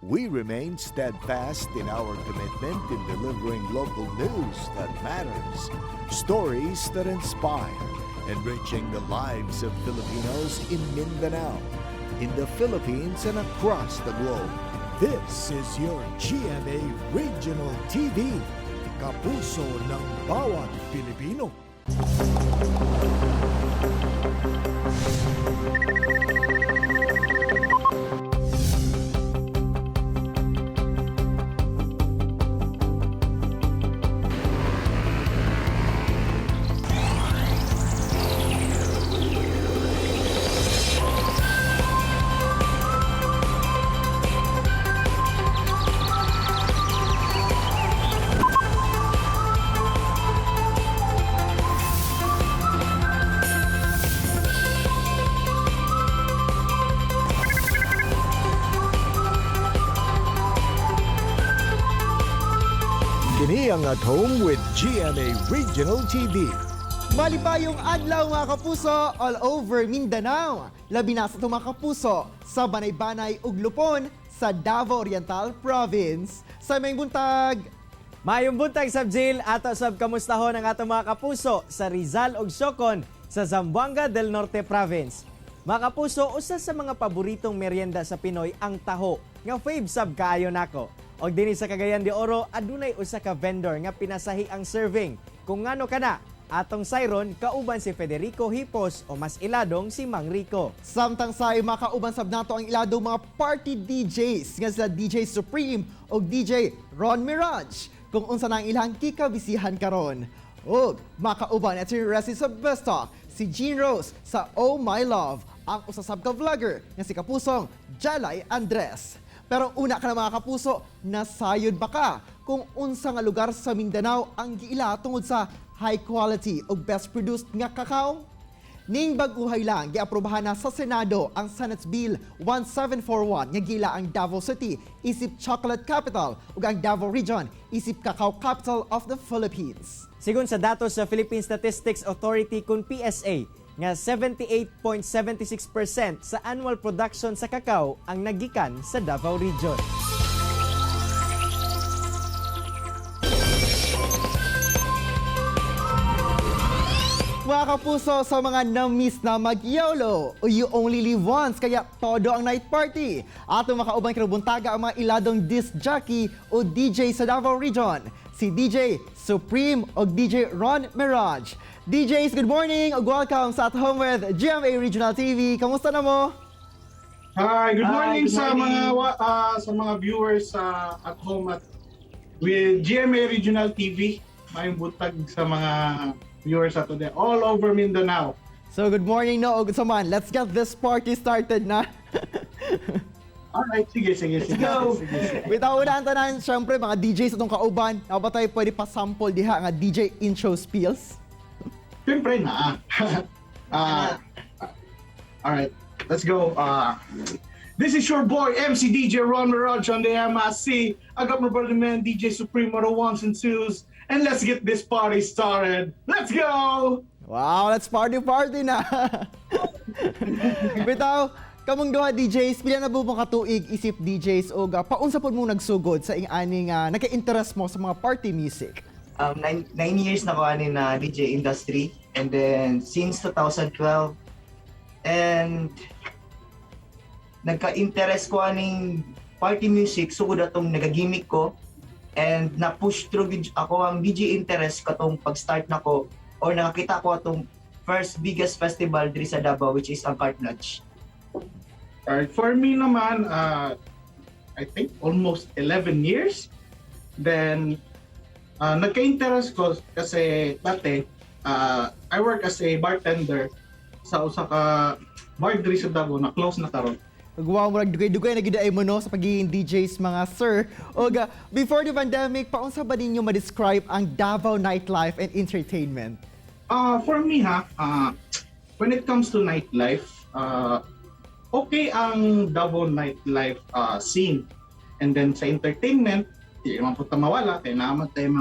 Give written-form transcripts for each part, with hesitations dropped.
We remain steadfast in our commitment in delivering local news that matters, stories that inspire, enriching the lives of Filipinos in Mindanao, in the Philippines and across the globe. This is your GMA Regional TV, kapuso ng bawat Pilipino. Kini ang At Home with GMA Regional TV. Malipayong adlaw mga kapuso all over Mindanao. Labi na sa itong mga kapuso sa Banay-Banay ug Lupon sa Davao Oriental Province. Sa may buntag, Mayong buntag sab Jill, ato sab kamustahon ang atong mga kapuso sa Rizal ug Siocon sa Zamboanga del Norte Province. Mga kapuso, usa sa mga paboritong merienda sa Pinoy ang taho, nga fave sab kaayo nako. Og dinhi sa Cagayan de Oro, adunay usa ka vendor nga pinasahi ang serving. Kung ngano kana, atong sayron kauban si Federico Hipos o mas iladong si Mang Rico. samtang sa makauban sab nato ang iladong mga party DJs nga sila DJ Supreme o DJ Ron Mirage. Kung unsa na ang ilang kikabisihan karon. Og makauban at si Resi sa Best Talk, si Jean Rose sa Oh My Love, ang usasab ka vlogger nga si Kapusong Jalay Andres. Pero una ka na mga kapuso, nasayod ba ka kung unsa nga lugar sa Mindanao ang giila tungod sa high quality o best produced nga kakao? Ning baguhay lang, giaprobahan na sa Senado ang Senate Bill 1741 nga gila ang Davao City isip chocolate capital ug ang Davao Region isip cacao capital of the Philippines. Sigon sa datos sa Philippine Statistics Authority kun PSA, nga 78.76% sa annual production sa kakao ang nagikan sa Davao Region. Mga kapuso, sa mga na-miss na mag-YOLO o You Only Live Once, kaya todo ang night party. Ato makauban kinabuntaga ang mga iladong disc jockey o DJ sa Davao Region. Si DJ Supreme o DJ Ron Mirage. DJs, good morning ug welcome sa At Home with GMA Regional TV. Kamusta na mo? Hi, good morning, good sa morning. mga viewers at home at with GMA Regional TV. Mayong butag sa mga viewers at today all over Mindanao. So good morning no ug saman. Let's get this party started na. Alright, sige. Go! Bitaw unahan tanan, syempre mga DJs atong kauban. Ako ba tayo pwede pa-sample diha nga DJ intro spills? Siyempre na. Alright, let's go. This is your boy, MC DJ Ron Mirage on the MSC. I got my brother man, DJ Supreme on the ones and twos. And let's get this party started. Let's go! Wow, let's party na. Bitaw, kamong duha DJs, pila na po mga katuig isip DJs o paunsa po mo nagsugod sa ing-ani nga naka-interest mo sa mga party music? 9 years na ko ani na DJ industry, and then since 2012 and nagka-interest ko aning party music sugod atong nagagimik ko and na-push through ako ang DJ interest katong pag-start nako or nakakita ko atong first biggest festival diri sa Davao, which is ang Cartilage. Alright, for me naman, I think almost 11 years. Then, nagka-interest ko kasi dati, I work as a bartender sa usa ka bar diri sa Davao na close na karon. Wow, murag dugay-dugay na gidaay mo no sa pagiging DJs mga sir. O before the pandemic, paunsa ba ninyo ma-describe ang Davao nightlife and entertainment? For me when it comes to nightlife, okay ang Davao nightlife scene. And then sa entertainment, di naman po mawala, kaya naman tayo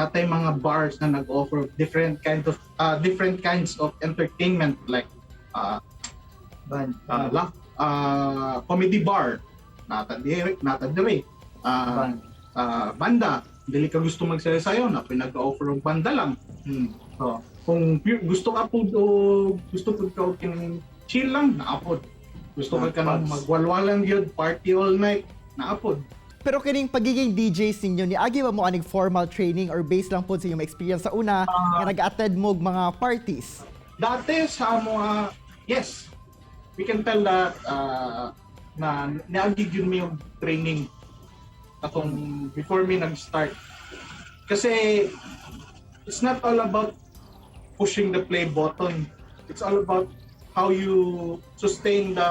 mga bars na nag-offer different kinds of entertainment like comedy bar, nata dire. Banda, dili ka gusto magsayaw na pinag-offer og banda lang. So, kung gusto ka po o gusto po ka og kining chill lang, naapod. Gusto ka nang magwalwalan gyud, party all night, naapod. Pero kining pagiging DJs ninyo, ni agi ba mo aning formal training or based lang po sa inyong experience sa una nga nag-attend mo og mga parties? Dati sa mga, yes, we can tell that na naagi yun mo yung training atong before me nag-start. Kasi it's not all about pushing the play button. It's all about how you sustain the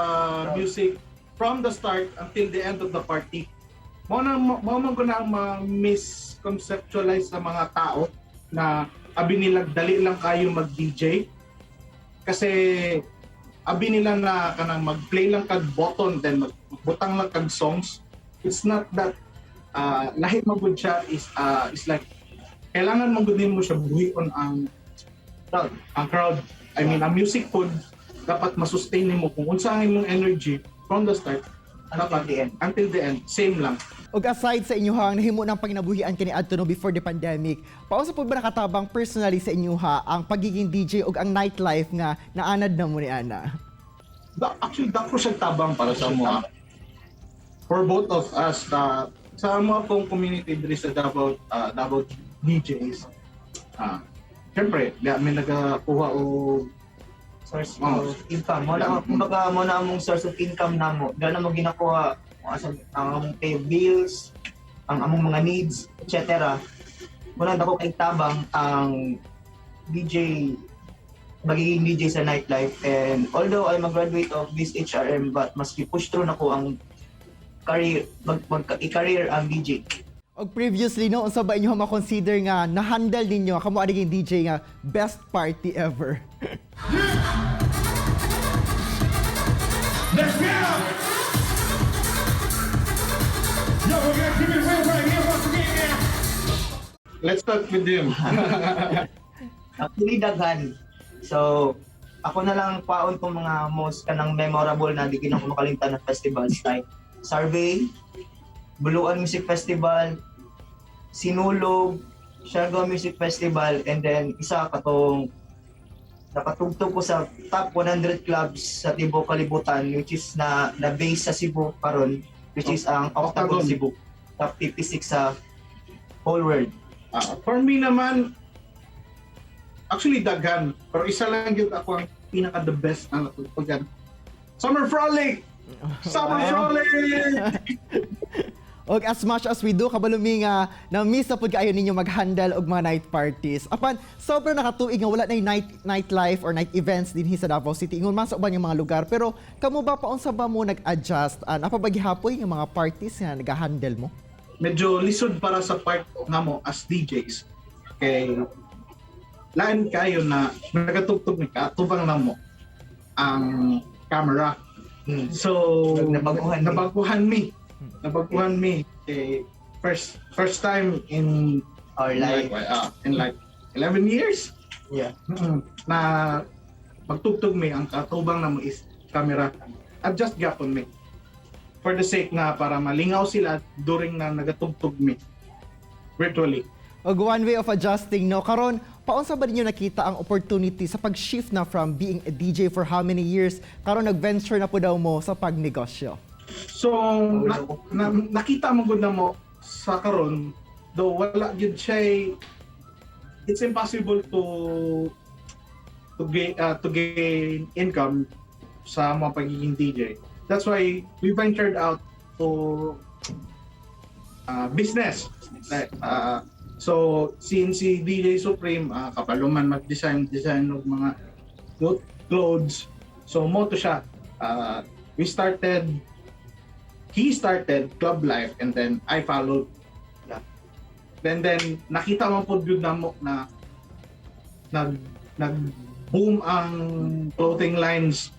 music from the start until the end of the party. Mo man ko na ma-misconceptualize sa mga tao na abi nila dali lang kayo mag-DJ. Kasi abi nila na kanang mag-play lang kag button then magbutang lang kag songs. It's not that lahi magud siya is like kailangan magudin mo siya buhion ang crowd. I mean, ang music pod dapat masustain mo kung unsa ang imong energy from the start until the end, same lang. Og aside sa inyuhang nahimo ng panginabuhian kani adto no before the pandemic, paunsa po ba nakatabang personally sa inyuha ang pagiging DJ og ang nightlife nga naanad na mo ni ana? Actually, dako siya tabang para sa mga for both of us sa mga pong community diri sa Davao DJs. Siyempre, may nagakuha o Source of income. Mo na among source of income namo. Dala mo ginakuha ang among pay bills, ang among mga needs, etc. Muna dako kay tabang ang magiging DJ sa nightlife. And although I'm a graduate of this HRM, but maski push through nako ang career, i-career ang DJ. Og previously no, unsa ba inyo ma-consider nga na-handle ninyo kamo aning DJ nga best party ever? Let's go! Yo, we're gonna keep it real right here once again now. let's start with him. Actually, daghan. So, ako na lang paon kong mga most kanang memorable na di ko makalimtan na festivals like Survey, Buluan Music Festival, Sinulog, Siargao Music Festival, and then isa katong nakatugtog ko sa top 100 clubs sa tibuok kalibutan, which is na base sa Cebu karon, which is ang Octagon Cebu, top 56 sa whole world. For me naman, actually daghan, pero isa lang yun ako ang pinaka the best na natutugtog. Summer Frolic! Summer Frolic! Og as much as we do, kabalumi nga na-miss na po kayo ninyo mag-handle og mga night parties. Apan, sobrang nakatuig nga wala na yung nightlife or night events din sa Davao City. Ingon man sa uban yung mga lugar. Pero, kamo ba paunsa ba mo nag-adjust? Napabagihapoy yung mga parties nga nag-handle mo? Medyo lisod para sa part nga mo as DJs. Kay lain kayo na nagatugtog ni ka, tubang na mo ang camera. So, nabaguhan me. First time in Our life. In like 11 years Yeah. na magtugtog mi ang katubang na mo is camera. Adjust gapon mi. For the sake na para malingaw sila during na nagatugtog mi virtually. Og one way of adjusting, no? Karon, paunsa ba ninyo nakita ang opportunity sa pag-shift na from being a DJ for how many years, karon nag-venture na po daw mo sa pagnegosyo? So, nakita mo gud na mo sa karon, though wala gyud siya, it's impossible to gain income sa mga pagiging DJ. That's why we ventured out to business. So, CNC DJ Supreme, kapaluman mag-design ng mga clothes. So, mo to siya. He started Club Life and then I followed. Yeah. Then nakita mo po yun na mo na nag-boom ang clothing lines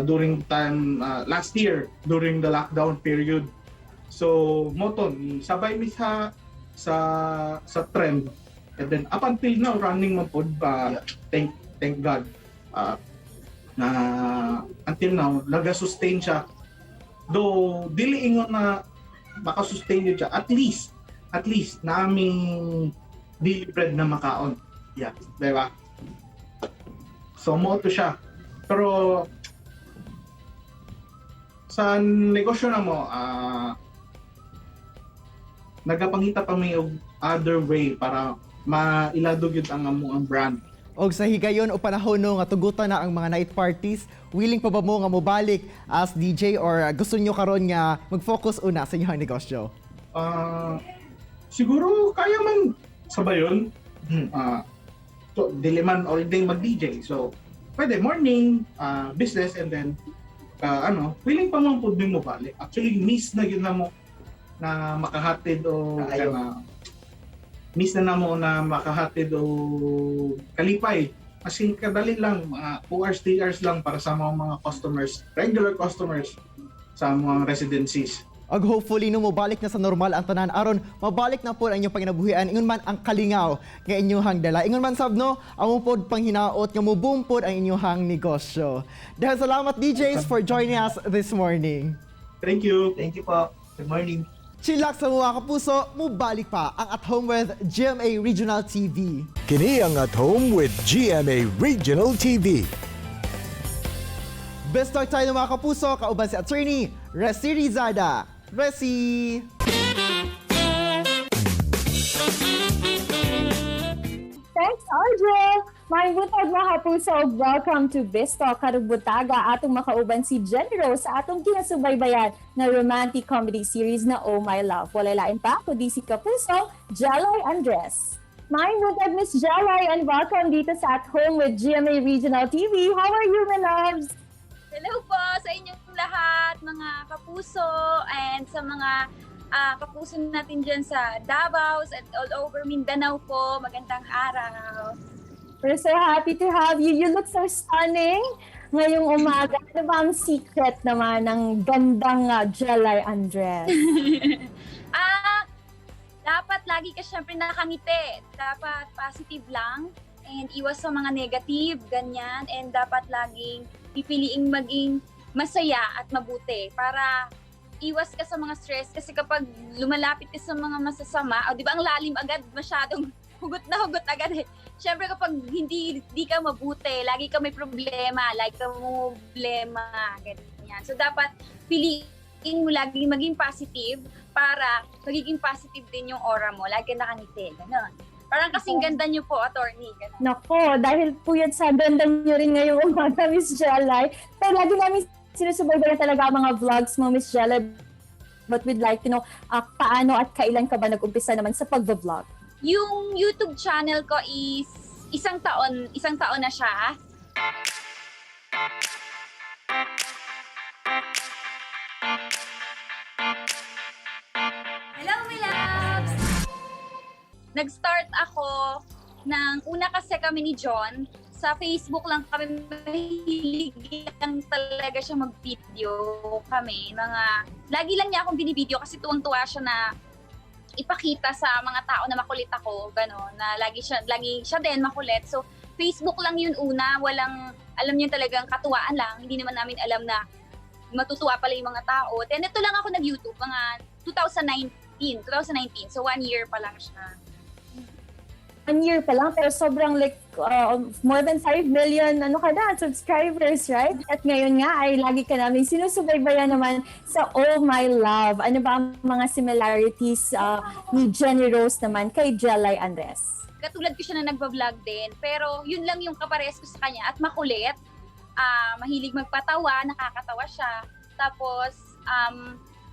during time last year during the lockdown period. So moton sabay mi sa trend, and then up until now running mo po thank God na until now naga-sustain siya Though dili ingon na makasustain yun siya, at least naming daily bread na makaon. Yeah, di ba? So mo to siya. Pero sa negosyo na mo, nagapangita pa may other way para mailadog yun ang brand. Og sa higayon o panahon no nga tugutan na ang mga night parties, willing pa ba mo nga mobalik as DJ or gusto nyo karon nga mag-focus una sa inyong negosyo? Siguro kaya man sabayon. So dili man all day mag-DJ. So pwede morning business and then willing pa man pud mo balik. Actually miss na gyud na mo na makahatid o miss na namo na makahatid o kalipay. Kasi kadali lang, 2 hours, 3 hours lang para sa mga customers, regular customers sa mga residencies. Og hopefully no mobalik na sa normal ang tanan aron mabalik na po ang inyong panginabuhian ingon man ang kalingaw nga inyong dala. Ingon man sab no, amo pod panghinaot nga moboom pod ang inyong negosyo. Dahil salamat DJs for joining us this morning. Thank you. Thank you po. Good morning. Chillax sa mga kapuso, mubalik pa ang At Home with GMA Regional TV. Kini ang At Home with GMA Regional TV. Best talk tayo mga kapuso, kauban si Attorney Resi Rizada. Resi! Thanks, RJ! May butag mga kapuso, welcome to Besto Karug Butaga. Atong makauban si Jenny Rose sa atong kinasubaybayan na romantic comedy series na Oh My Love. Walay lain pa, kundi si kapuso, Jalay Andres. May butag Miss Jalay and welcome dito sa At Home with GMA Regional TV. How are you, my loves? Hello po sa inyong lahat, mga kapuso, and sa mga kapuso natin dyan sa Davao at all over Mindanao po. Magandang araw. We're so happy to have you. You look so stunning ngayong umaga. Ano ba ang secret naman ng gandang Jalay Andres? Dapat lagi ka syempre nakangiti. Dapat positive lang and iwas sa mga negative, ganyan. And dapat laging pipiliing maging masaya at mabuti para iwas ka sa mga stress. Kasi kapag lumalapit ka sa mga masasama, o di ba ang lalim agad, masyadong hugot na hugot agad eh. Siyempre kapag hindi ka mabuti, lagi ka may problema, lagi ka problema, ganyan. So dapat piliin mo lagi maging positive para magiging positive din yung aura mo. Lagi ka nakangiti, gano'n. Parang kasing ganda niyo po, attorney. Ganun. Nako, dahil po yan sa ganda niyo rin ngayong umaga, Miss Jalay. Pero lagi namin sinusubaybayan talaga ang mga vlogs mo, Miss Jalay. But we'd like to know, paano at kailan ka ba nag-umpisa naman sa pag-vlog? Yung YouTube channel ko is isang taon na siya. Hello, my loves! Nag-start ako una kasi kami ni John, sa Facebook lang kami, mahilig lang talaga siya mag-video kami. Lagi lang niya akong binibideo kasi tuwang-tuwa siya na ipakita sa mga tao na makulit ako, gano'n, na lagi siya din makulit. So, Facebook lang yun una, alam niya talagang katuwaan lang, hindi naman namin alam na matutuwa pala yung mga tao. Then, ito lang ako nag-YouTube, mga 2019, so 1 year pa lang siya. 1 year pa lang, pero sobrang more than 5 million subscribers, right? At ngayon nga ay lagi ka namin sinusubaybayan naman sa Oh My Love. Ano ba ang mga similarities ni Jenny Rose naman kay Jalay Andres? Katulad ko siya na nagbablog din, pero yun lang yung kapares ko sa kanya at makulit. Mahilig magpatawa, nakakatawa siya. Tapos,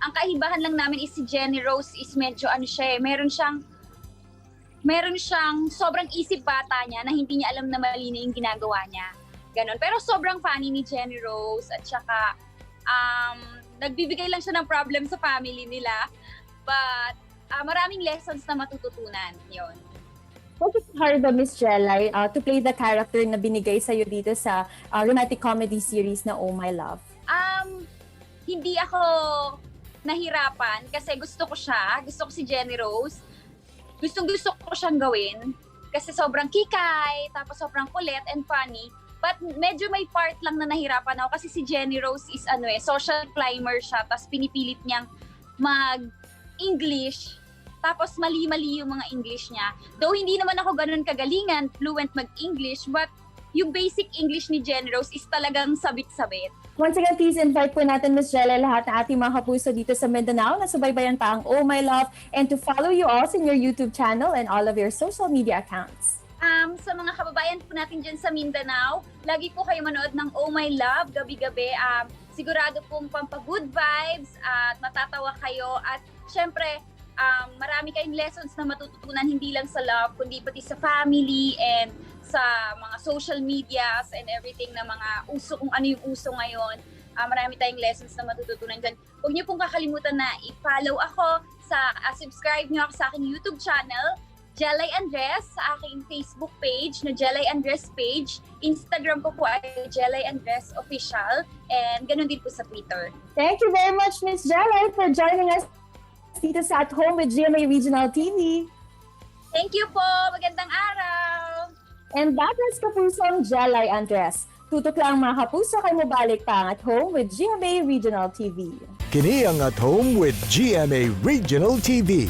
ang kaibahan lang namin is si Jenny Rose is medyo meron siyang sobrang isip bata niya na hindi niya alam na mali na yung ginagawa niya. Ganon. Pero sobrang funny ni Jenny Rose at saka nagbibigay lang siya ng problem sa family nila. But maraming lessons na matututunan. Yun. Was it hard ba, Miss Jalay, to play the character na binigay sa'yo dito sa romantic comedy series na Oh My Love? Hindi ako nahirapan kasi gusto ko si Jenny Rose. Gusto ko siyang gawin kasi sobrang kikay, tapos sobrang kulit and funny. But medyo may part lang na nahirapan ako kasi si Jenny Rose is social climber siya, tapos pinipilit niyang mag-English, tapos mali-mali yung mga English niya. Though hindi naman ako ganun kagalingan, fluent mag-English, but yung basic English ni Jenny Rose is talagang sabit-sabit. Once again, please invite po natin, Ms. Jella, lahat ng ating mga kapuso dito sa Mindanao na subaybayan pa ang Oh My Love and to follow you also in your YouTube channel and all of your social media accounts. Sa mga kababayan po natin dyan sa Mindanao, lagi po kayo manood ng Oh My Love gabi-gabi. Sigurado pong pampa-good vibes at matatawa kayo. At syempre, marami kayong lessons na matututunan hindi lang sa love, kundi pati sa family and sa mga social medias and everything na mga uso, kung ano yung uso ngayon. Marami tayong lessons na matututunan dyan. Huwag niyo pong kakalimutan na i-follow ako, subscribe niyo ako sa aking YouTube channel, Jelay Andres, sa aking Facebook page na Jelay Andres page. Instagram ko po ay Jelay Andres Official. And ganun din po sa Twitter. Thank you very much, Ms. Jella, for joining us dito sa At Home with GMA Regional TV. Thank you po! Magandang araw! And that was Kapusong Jelay Andres. Tutok lang mga kapuso kay mabalik pa ang At Home with GMA Regional TV. Kini ang At Home with GMA Regional TV.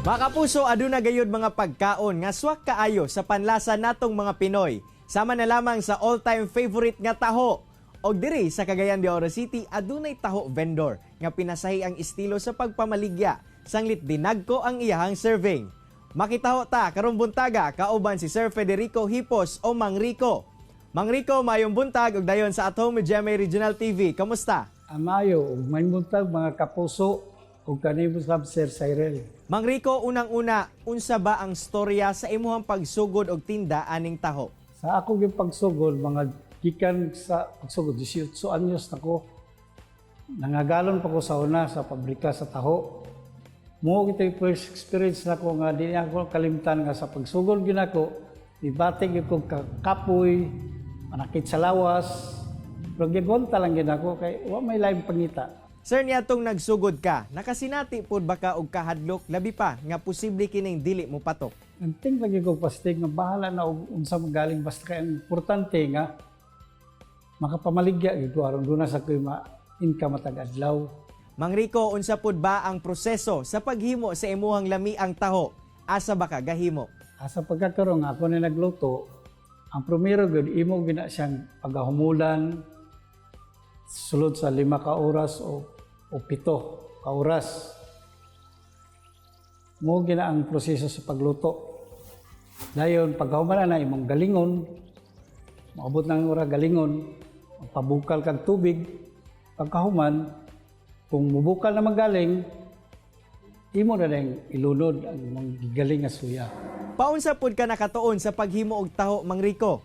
Mga kapuso, aduna gayud mga pagkaon nga swak kaayo sa panlasa natong mga Pinoy. Sama na lamang sa all-time favorite nga taho. Og diri sa Cagayan de Oro City, adunay taho vendor nga pinasahi ang estilo sa pagpamaligya. Sanglit dinagko ang iyahang serving. Makitaho ta karong buntaga kauban si Sir Federico Hipos o Mang Rico. Mang Rico, mayong buntag og dayon sa At Home with GMA Regional TV. Kamusta? Amayo, ug may buntag mga kapuso ug kanimo sab Sir Cyril. Mang Rico, unang-una, unsa ba ang storya sa imuhang pagsugod og tinda aning taho? Sa ako gyud pagsugod, mga gikan sa pagsugod 18 anyos nako. Nangagalon pa ko sa una sa pabrika sa taho. Mo kitay first experience nako nga di ako kalimtan nga sa pagsugod gyud nako. Ibatig ko kapoy, manakit sa lawas. Pero gigonta lang gyud ako kay wa may lain pangita. Sir, niyatong nagsugod ka, nakasinati pod ba ka og kahadlok labi pa nga posible kining dili mo patok? Nagting lagi ko pastig nga bahala na og unsa magaling basta kay ang importante nga makapamaligya gyud ko aron duna sa koy income matag adlaw. Mang Rico, unsa pod ba ang proseso sa paghimo sa imuhang lami ang taho? Asa ba ka gahimo? Asa pagkakaroon nga ako na nagluto, ang primero gyud imo gina siyang pagahumulan sulod sa 5 ka oras o 7 ka oras. Mo gina ang proseso sa pagluto. Dayon pagkahuman na imong galingon, maabot ng ora galingon, pabukal kag tubig. Pagkahuman, kung mubukal na magaling, imo na lang ilunod ang imong gigaling nga suya. Paunsa pod ka nakatuon sa paghimo og taho, Mang Rico?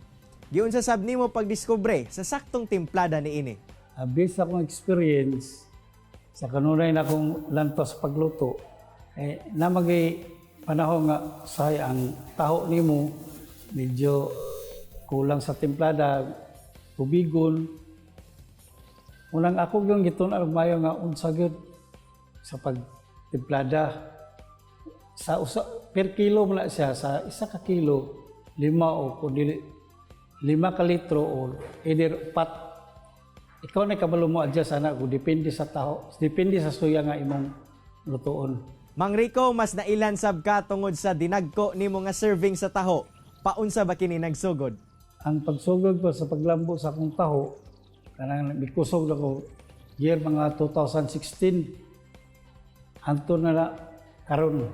Giunsa sab nimo pagdiskubre sa saktong timplada niini? Based akong experience sa kanunay na akong lantos pagluto, namagay panahon nga say ang taho nimo medyo kulang sa timplada, tubigon. Unang ako yung gitun ang mayo nga unsa gyud sa pagtimplada. Sa per kilo mula siya sa 1 ka kilo 5 o kundi 5 ka litro o either pat. Ikaw na kabalo mo adjust ana kung depende sa taho, depende sa suya nga imong lutuon. Mang Rico, mas nailan sab ka tungod sa dinagko nimo nga serving sa taho. Paunsa ba kini nagsugod? Ang pagsugod ko sa paglambo sa akong taho, kanang mikusog ako year mga 2016 anto na karon.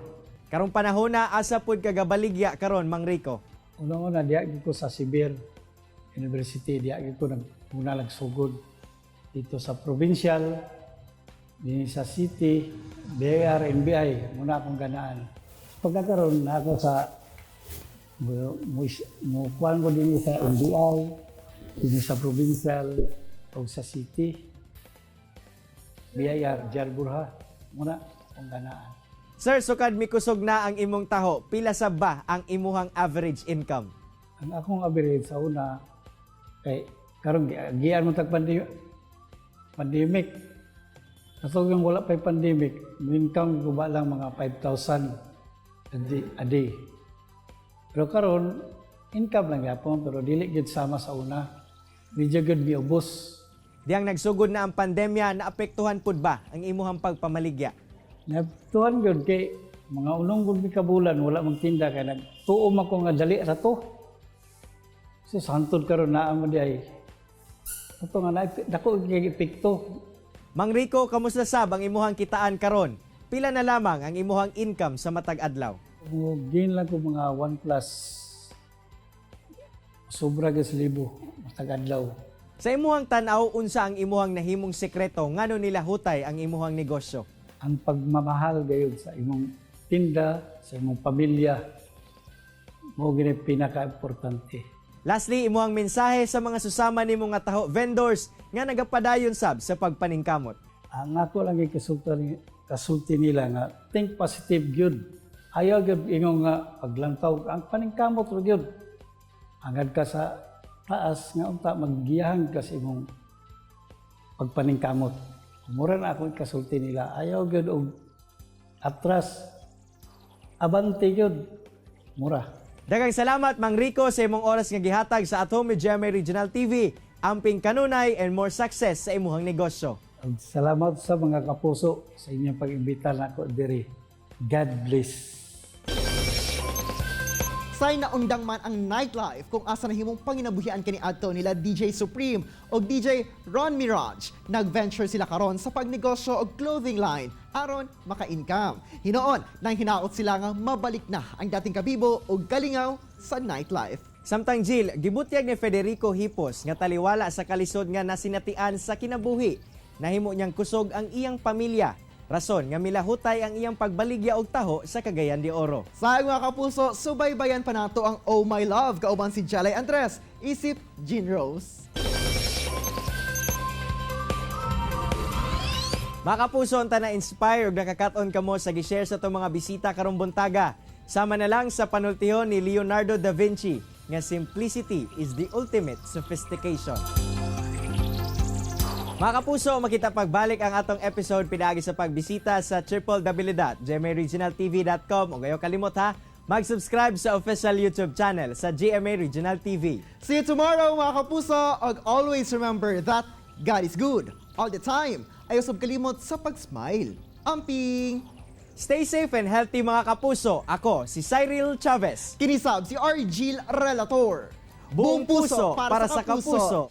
Karong panahon na asa pod kagabaligya karon, Mang Rico? Una-una diya ko sa Sibir University, diya ko muna nagsugod dito sa provincial, din sa city, BIR, NBI, muna akong ganaan. Pagkakaroon na ako sa mukuhan ko din sa NBI, din sa provincial, o sa city, BIR, Jalburha, muna akong ganaan. Sir, sukad mikusog na ang imong taho, pila sab ba ang imuhang average income? Ang akong average sa una, kay karon giyan mo tag pandemic. Katong yung wala pa'y pandemic, income ko ba lang mga 5,000 a day. Pero karon income lang yapon pero dili gid sama sa una. Medyo gud miubos. Diyang nagsugod na ang pandemya, naapektuhan pud ba ang imuhang pagpamaligya? Naptuhan gud kay mga unong gud kabulan wala magtinda kay nagtuom ako nga dali ra to. So santod karon naa mo di ay. Ato nga na dako kay epekto. Mang Rico, kamusta sab ang imuhang kitaan karon? Pila na lamang ang imuhang income sa matag adlaw? Gain lang ko mga 1 plus sobra gas libo matag adlaw. Sa imuhang tan-aw, unsa ang imuhang nahimong sekreto ngano nila hutay ang imuhang negosyo? Ang pagmamahal gayud sa imong tinda, sa imong pamilya mo gini pinaka-importante. Lastly, imuhang mensahe sa mga susama nimo nga taho vendors nga nagapadayon sab sa pagpaningkamot. Ang ako lang kasulti nila nga think positive gyud. Ayaw gyud ingong nga paglantaw ang paningkamot ra gyud. Hangad ka sa taas nga unta maggiyahan ka sa imong pagpaningkamot. Mura na ako kasulti nila. Ayaw gyud og atras. Abante gyud. Mura. Daghang salamat Mang Rico sa imong oras nga gihatag sa At Home with GMA Regional TV. Amping kanunay and more success sa imuhang negosyo. Ug salamat sa mga kapuso sa inyong pag-imbita nako diri. God bless. Say naundang man ang nightlife kung asa nahimong panginabuhian kani adto nila DJ Supreme o DJ Ron Mirage. Nag-venture sila karon sa pagnegosyo og clothing line aron maka-income. Hinoon nang hinaot sila nga mabalik na ang dating kabibo og kalingaw sa nightlife. Samtang Jill, gibutyag ni Federico Hipos nga taliwala sa kalisod nga nasinatian sa kinabuhi. Nahimo niyang kusog ang iyang pamilya. Rason nga milahutay ang iyang pagbaligya og taho sa Cagayan de Oro. Sa mga kapuso, subaybayan pa nato ang Oh My Love kauban si Jelay Andres, isip Jean Rose. Mga kapuso, unta na inspire ug nakakaton kamo sa gi-share sa itong mga bisita karong buntaga. Sama na lang sa panultihon ni Leonardo da Vinci nga simplicity is the ultimate sophistication. Mga kapuso, makita pagbalik ang atong episode pinaagi sa pagbisita sa www.gmaregionaltv.com o gayo kalimot ha, mag-subscribe sa official YouTube channel sa GMA Regional TV. See you tomorrow mga kapuso, and always remember that God is good all the time. Ayaw sab kalimot sa pag-smile. Amping! Stay safe and healthy mga kapuso. Ako si Cyril Chavez. Kinisab si Argil Relator. Buong puso para sa kapuso.